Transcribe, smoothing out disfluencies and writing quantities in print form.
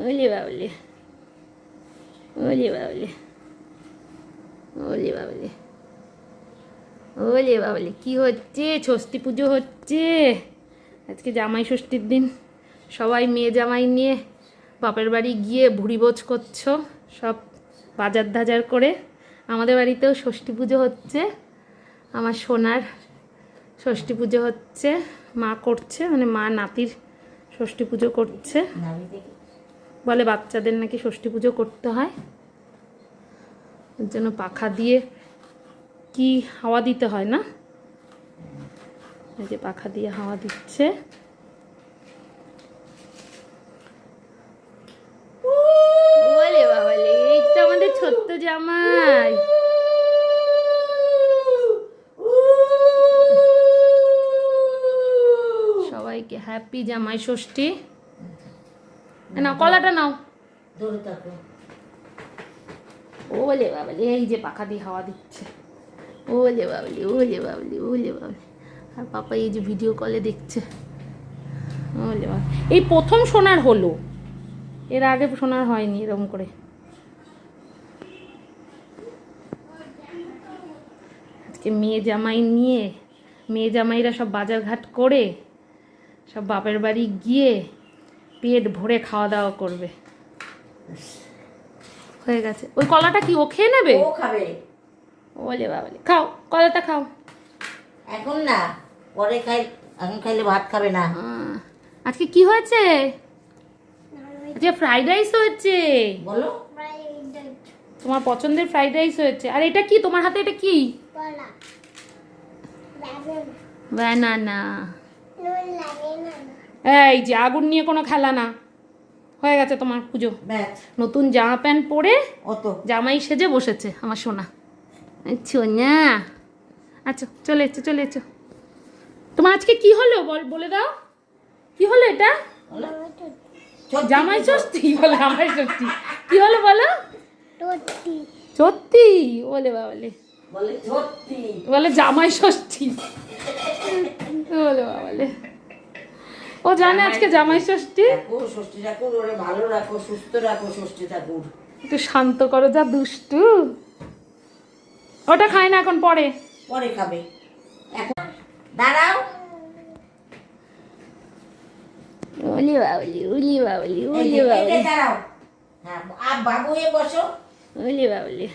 ওলে বাবলে, ওলে বাবলে, ওলে বাবলে, ওলে বাবলে, কি হচ্ছে? ষষ্ঠী পুজো হচ্ছে আজকে, জামাই ষষ্ঠীর দিন। সবাই মেয়ে জামাই নিয়ে বাপের বাড়ি গিয়ে ভুরিভোজ করছো, সব বাজার ধাজার করে। আমাদের বাড়িতেও ষষ্ঠী পুজো হচ্ছে, আমার সোনার ষষ্ঠী পুজো হচ্ছে, মা করছে, মানে মা নাতির ষষ্ঠী পুজো করছে। বলে বাচ্চাদের নাকি ষষ্ঠী পুজো করতে হয়, এর জন্য পাখা দিয়ে কি হাওয়া দিতে হয় না, এই যে পাখা দিয়ে হাওয়া দিচ্ছে। ওলে বাবালে, এই তো আমাদের ছোট্ট জামাই। সবাইকে হ্যাপি জামাই ষষ্ঠী। নাও কলাটা নাও। ওলে বাবালে, এই যে পাখা দিয়ে হাওয়া দিচ্ছে। ওলে বাবলি, ওলে বাবলি, ওলে বাবলি। আর পাপা এই যে ভিডিও কলে দেখছে। ওলে বাবলি, এই প্রথম সোনার হলো, এর আগে সোনার হয়নি এরকম করে। আজকে মেয়ে জামাই নিয়ে, মেয়ে জামাইরা সব বাজার ঘাট করে সব বাপের বাড়ি গিয়ে পেট ভরে খাওয়া দাওয়া করবে। হয়ে গেছে। ওই কলাটা কি ও খেয়ে নেবে? ও খাবে। ওলে বাবালে, খাও কলাটা খাও। এখন না, পরে খাই, এখন খাইলে ভাত খাবে না। আজকে কি হয়েছে? আজকে ফ্রাইড রাইস হয়েছে। বলো, তোমার পছন্দের ফ্রাইড রাইস হয়েছে। আর এটা কি তোমার হাতে? এটা কি? বানানা। এই যে আগুন নিয়ে কোনো খেলা না। হয়ে গেছে তোমার পুজো। নতুন জামা প্যান্ট পরে জামাই সেজে বসেছে আমার সোনা। সোনা, আচ্ছা চলে এসো, চলে এসো। তোমার আজকে কি হলো বলে দাও, কি হলো? এটা জামাই ষষ্ঠী? বলে জামাই ষষ্ঠী কি হলো বলো? সত্যি? বলে বাবালে, বলে জামাই ষষ্ঠী। বলে বাবালে, ও জানে আজকে জামাই ষষ্ঠী। ষষ্ঠী ঠাকুর ওরে ভালো রাখো, সুস্থ রাখো ষষ্ঠী ঠাকুর। একটু শান্ত করো, যা দুষ্টু। ওটা খায় না এখন, পরে পরে খাবে। এখন দাঁড়াও। ওলি বাবলি, ওলি বাবলি, ওলি বাবলি, দাঁড়াও। হ্যাঁ, বাবু হয়ে বসো। ওলি বাবলি।